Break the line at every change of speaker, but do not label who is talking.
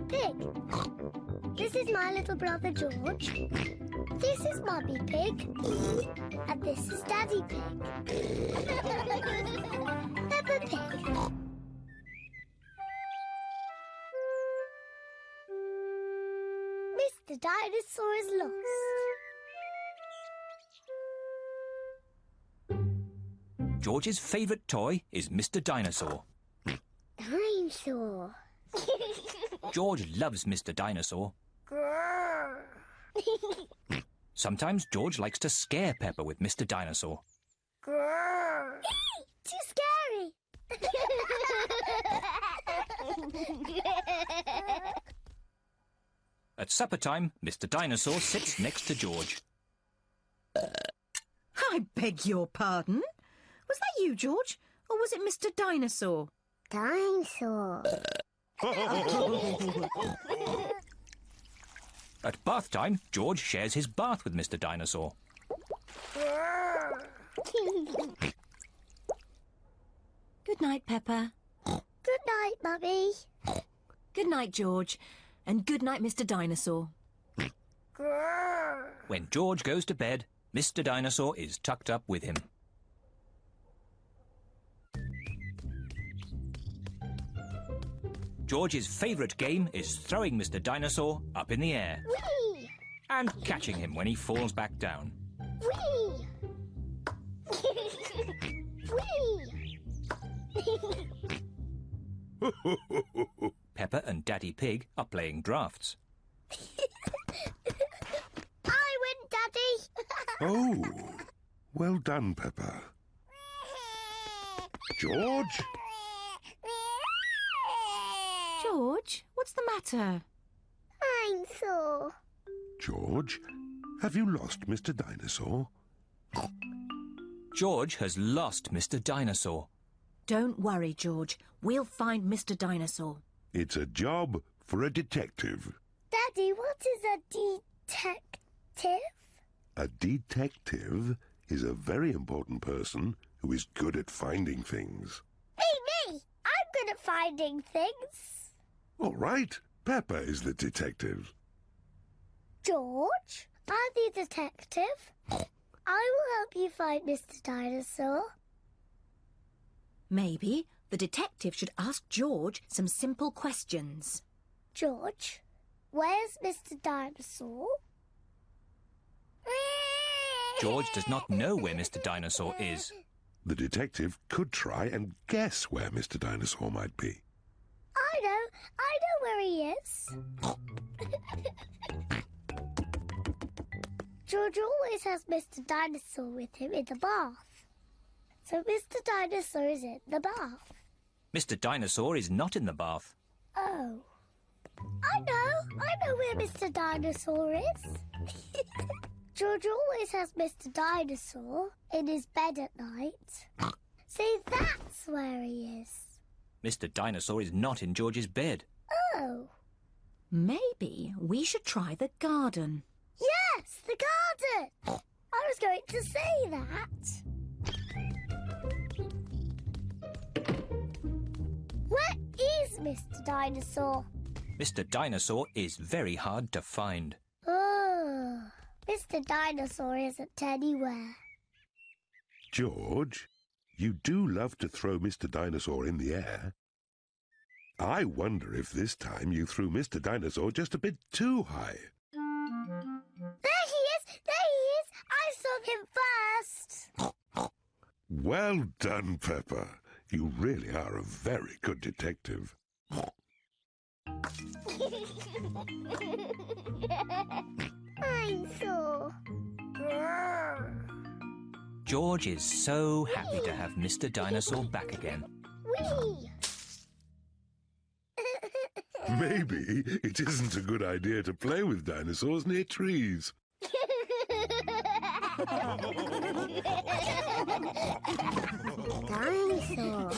Pig. This is my little brother George. This is Mummy Pig. And this is Daddy Pig. Peppa Pig. Mr Dinosaur is lost.
George's favourite toy is Mr Dinosaur.
Dinosaur.
George loves Mr Dinosaur. Sometimes George likes to scare Peppa with Mr Dinosaur.
Too scary.
At supper time, Mr Dinosaur sits next to George.
I beg your pardon? Was that you, George? Or was it Mr Dinosaur?
Dinosaur.
At bath time, George shares his bath with Mr Dinosaur.
Good night, Peppa.
Good night, Mummy.
Good night, George. And good night, Mr Dinosaur.
When George goes to bed, Mr Dinosaur is tucked up with him. George's favourite game is throwing Mr Dinosaur up in the air
Whee!
and catching him when he falls back down.
Whee! Whee!
Peppa and Daddy Pig are playing drafts.
I win, Daddy.
Oh, well done, Peppa. George?
George, what's the matter?
I'm sore.
George, have you lost Mr Dinosaur?
George has lost Mr Dinosaur.
Don't worry, George. We'll find Mr Dinosaur.
It's a job for a detective.
Daddy, what is a detective?
A detective is a very important person who is good at finding things.
Me! I'm good at finding things.
All right, Peppa is the detective.
George, I'm the detective. I will help you find Mr Dinosaur.
Maybe the detective should ask George some simple questions.
George, where's Mr Dinosaur?
George does not know where Mr. Dinosaur is. The detective could try and guess where Mr. Dinosaur might be.
I know where he is. George always has Mr. Dinosaur with him in the bath. So Mr. Dinosaur is in the bath.
Mr. Dinosaur is not in the bath.
Oh. I know where Mr. Dinosaur is. George always has Mr. Dinosaur in his bed at night. See, that's where he is.
Mr. Dinosaur is not in George's bed.
Oh.
Maybe we should try the garden.
Yes, the garden. I was going to say that. Where is Mr. Dinosaur?
Mr. Dinosaur is very hard to find.
Oh, Mr. Dinosaur isn't anywhere.
George, you do love to throw Mr. Dinosaur in the air. I wonder if this time you threw Mr. Dinosaur just a bit too high.
There he is! There he is! I saw him first!
Well done, Peppa. You really are a very good detective.
I'm sore.
George is so happy to have Mr. Dinosaur back again.
Whee!
Maybe it isn't a good idea to play with dinosaurs near trees.
Dinosaur.